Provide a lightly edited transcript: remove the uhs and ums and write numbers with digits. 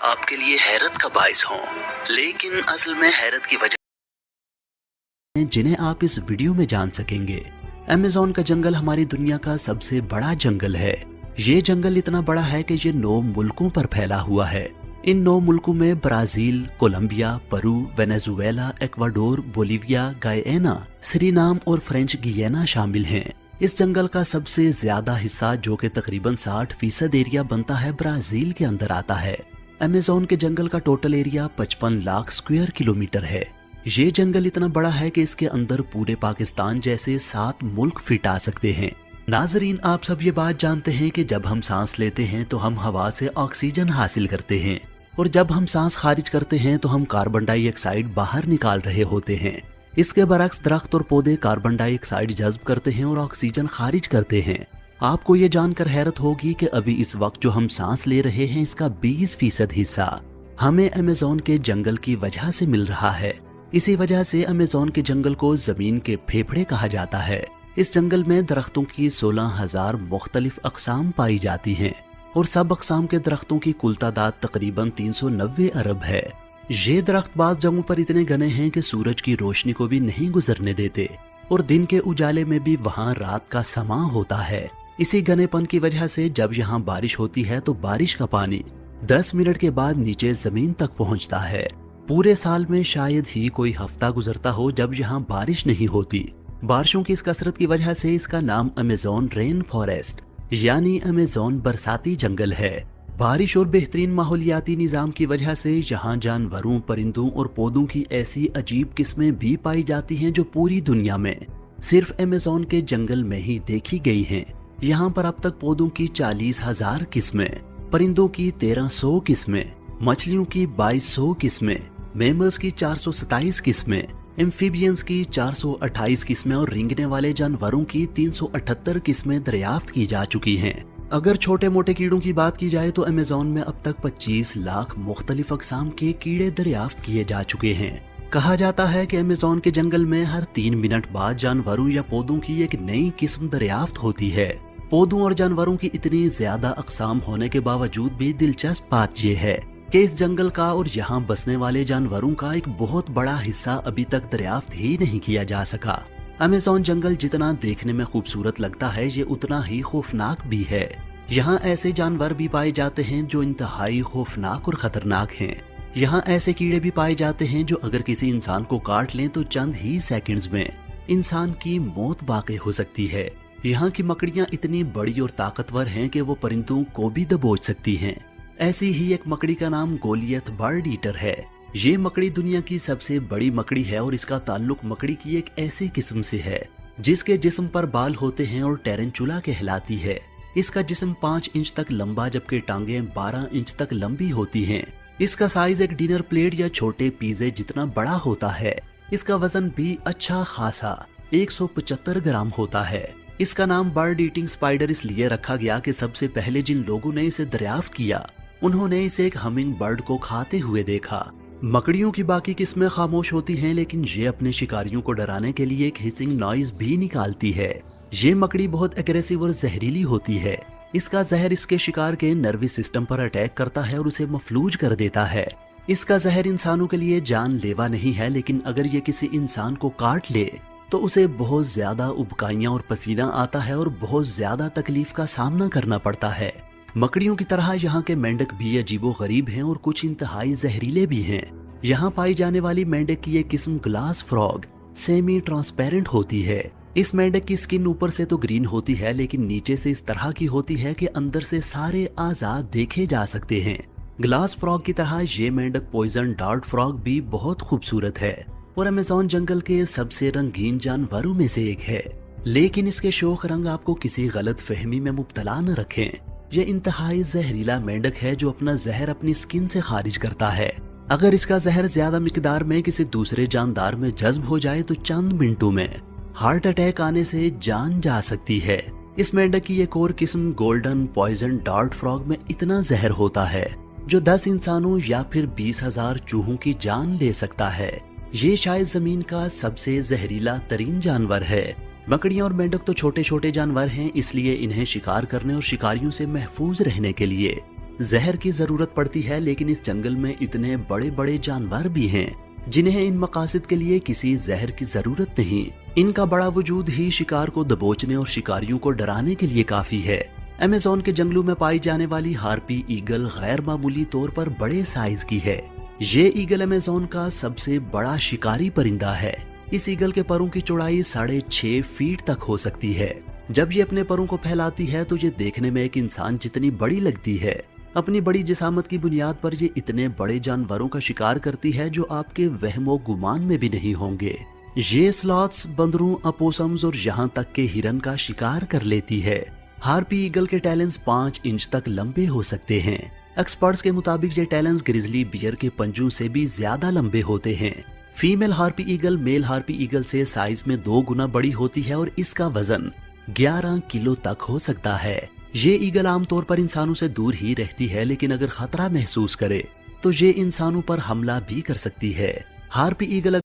आपके लिए हैरत का बाइस हों, लेकिन असल में हैरत की वजह जिन्हें आप इस वीडियो में जान सकेंगे। अमेज़न का जंगल हमारी दुनिया का सबसे बड़ा जंगल है। ये जंगल इतना बड़ा है कि ये 9 मुल्कों पर फैला हुआ है। इन 9 मुल्कों में Brazil, Colombia, Peru, Venezuela, Ecuador, Bolivia, Guyana, Suriname और फ्रेंच गियाना शामिल हैं। इस जंगल का सबसे ज्यादा हिस्सा, जो कि तकरीबन 60% एरिया बनता है, ब्राजील के अंदर आता है। अमेज़न के जंगल का total area 55 lakh square kilometre है। ये जंगल इतना बड़ा है कि इसके अंदर पूरे पाकिस्तान जैसे 7 मुल्क फिट आ सकते हैं। नाजरीन, आप सब ये बात जानते हैं कि जब हम सांस लेते हैं तो हम हवा से ऑक्सीजन हासिल करते हैं, और जब हम सांस खारिज करते हैं तो हम कार्बन डाइऑक्साइड बाहर निकाल रहे होते हैं। इसके बरक्स दरख्त और पौधे कार्बन डाइऑक्साइड जज्ब करते हैं और ऑक्सीजन खारिज करते हैं। आपको ये जानकर हैरत होगी कि अभी इस वक्त जो हम सांस ले रहे हैं, इसका 20% हिस्सा हमें अमेज़न के जंगल की वजह से मिल रहा है। इसी वजह से अमेज़न के जंगल को जमीन के फेफड़े कहा जाता है। इस जंगल में दरख्तों की 16,000 मुख्तलिफ अक़साम पाई जाती हैं, और सब अक़साम के दरख्तों की कुल तादाद तकरीबन 390 अरब है। ये दरख्त बाज़ जगहों पर इतने घने हैं कि सूरज की रोशनी को भी नहीं गुजरने देते, और दिन के उजाले में भी वहाँ रात का समा होता है। इसी घनेपन की वजह से जब यहाँ बारिश होती है तो बारिश का पानी 10 मिनट के बाद नीचे जमीन तक पहुँचता है। पूरे साल में शायद ही कोई हफ्ता गुजरता हो जब यहाँ बारिश नहीं होती। बारिशों की इस कसरत की वजह से इसका नाम अमेज़न रेन फॉरेस्ट यानी अमेज़न बरसाती जंगल है। बारिश और बेहतरीन माहौलियाती निज़ाम की वजह से यहाँ जानवरों, परिंदों और पौधों की ऐसी अजीब किस्में भी पाई जाती हैं जो पूरी दुनिया में सिर्फ अमेज़न के जंगल में ही देखी गई हैं। यहाँ पर अब तक पौधों की 40,000 किस्में, परिंदों की 1300 किस्में, मछलियों की 2200 किस्में, मैमल्स की 427 किस्में, एम्फीबियंस की 428 किस्में और रेंगने वाले जानवरों की 378 किस्में दरियाफ्त की जा चुकी हैं। अगर छोटे मोटे कीड़ों की बात की जाए तो अमेज़न में अब तक 25 लाख मुख्तलिफ अक़साम के कीड़े दरियाफ्त किए जा चुके हैं। कहा जाता है कि अमेज़न के जंगल में हर 3 मिनट बाद जानवरों या पौधों की एक नई किस्म दरियाफ्त होती है। पौधों और जानवरों की इतनी ज्यादा अक़साम होने के बावजूद भी दिलचस्प बात यह है कि इस जंगल का और यहाँ बसने वाले जानवरों का एक बहुत बड़ा हिस्सा अभी तक दरियाफ्त ही नहीं किया जा सका। अमेज़न जंगल जितना देखने में खूबसूरत लगता है, ये उतना ही खौफनाक भी है। यहाँ ऐसे जानवर भी पाए जाते हैं जो इंतहाई खौफनाक और खतरनाक हैं। यहाँ ऐसे कीड़े भी पाए जाते हैं जो अगर किसी इंसान को काट लें तो चंद ही सेकंड्स में इंसान की मौत वाक़ई हो सकती है। यहाँ की मकड़ियाँ इतनी बड़ी और ताकतवर हैं कि वो परिंदों को भी दबोच सकती हैं। ऐसी ही एक मकड़ी का नाम गोलियत बर्ड ईटर है। ये मकड़ी दुनिया की सबसे बड़ी मकड़ी है और इसका ताल्लुक मकड़ी की एक ऐसी किस्म से है जिसके जिस्म पर बाल होते हैं और टेरेंचुला कहलाती है। इसका जिस्म 5 इंच तक लंबा जबकि टांगें 12 इंच तक लंबी होती हैं। इसका साइज एक डिनर प्लेट या छोटे पिज़्ज़े जितना बड़ा होता है। इसका वजन भी अच्छा खासा 175 ग्राम होता है। इसका नाम बर्ड ईटिंग स्पाइडर इसलिए रखा गया कि सबसे पहले जिन लोगों ने इसे दरियाफ्त किया उन्होंने इसे एक हमिंग बर्ड को खाते हुए देखा। मकड़ियों की बाकी किस्में खामोश होती हैं, लेकिन ये अपने शिकारियों को डराने के लिए एक हिसिंग नॉइज भी निकालती है। ये मकड़ी बहुत एग्रेसिव और जहरीली होती है। इसका जहर इसके शिकार के नर्वस सिस्टम पर अटैक करता है और उसे मफलूज कर देता है। इसका जहर इंसानों के लिए जानलेवा नहीं है, लेकिन अगर ये किसी इंसान को काट ले तो उसे बहुत ज्यादा उबकाइयां और पसीना आता है और बहुत ज्यादा तकलीफ का सामना करना पड़ता है। मकड़ियों की तरह यहाँ के मेंढक भी अजीबो गरीब हैं और कुछ इंतहाई जहरीले भी हैं। यहाँ पाई जाने वाली मेंढक की एक किस्म ग्लास फ्रॉग सेमी ट्रांसपेरेंट होती है। इस मेंढक की स्किन ऊपर से तो ग्रीन होती है, लेकिन नीचे से इस तरह की होती है कि अंदर से सारे आजाद देखे जा सकते हैं। ग्लास फ्रॉग की तरह ये मेंढक पॉइजन डार्ट फ्रॉग भी बहुत खूबसूरत है और अमेज़न जंगल के सबसे रंगीन जानवरों में से एक है। लेकिन इसके शोख रंग आपको किसी गलत फहमी में मुब्तला न रखें। यह इंतहाई जहरीला मेंढक है जो अपना जहर अपनी स्किन से खारिज करता है। अगर इसका जहर ज्यादा मिकदार में किसी दूसरे जानदार में जज्ब हो जाए तो चंद मिनटों में हार्ट अटैक आने से जान जा सकती है। इस मेंढक की एक और किस्म गोल्डन पॉइजन डार्ट फ्रॉग में इतना जहर होता है जो 10 इंसानों या फिर 20,000 चूहों की जान ले सकता है। ये शायद जमीन का सबसे जहरीला तरीन जानवर है। मकड़ियाँ और मेंढक तो छोटे छोटे जानवर हैं, इसलिए इन्हें शिकार करने और शिकारियों से महफूज रहने के लिए जहर की जरूरत पड़ती है, लेकिन इस जंगल में इतने बड़े बड़े जानवर भी हैं जिन्हें इन मकासद के लिए किसी जहर की जरूरत नहीं। इनका बड़ा वजूद ही शिकार को दबोचने और शिकारियों को डराने के लिए काफी है। अमेज़न के जंगलों में पाई जाने वाली हार्पी ईगल गैर मामूली तौर पर बड़े साइज की है। ये ईगल अमेज़न का सबसे बड़ा शिकारी परिंदा है। इस ईगल के परों की चौड़ाई 6.5 फीट तक हो सकती है। जब ये अपने परों को फैलाती है तो ये देखने में एक इंसान जितनी बड़ी लगती है। अपनी बड़ी जिसामत की बुनियाद पर ये इतने बड़े जानवरों का शिकार करती है जो आपके वहमो गुमान में भी नहीं होंगे। ये स्लॉथ्स, बंदरों, अपोसम्स और यहाँ तक के हिरन का शिकार कर लेती है। हार्पी ईगल के टैलेंस 5 इंच तक लंबे हो सकते हैं। एक्सपर्ट्स के मुताबिक ये टैलेंस ग्रिजली बियर के पंजों से भी ज्यादा लंबे होते हैं। Female harpy eagle male harpy eagle से साइज में 2 गुना बड़ी होती है और इसका वजन 11 किलो तक हो सकता है। ये ईगल आमतौर पर इंसानों से दूर ही रहती है, लेकिन अगर खतरा महसूस करे तो ये इंसानों पर हमला भी कर सकती है। Harpy eagle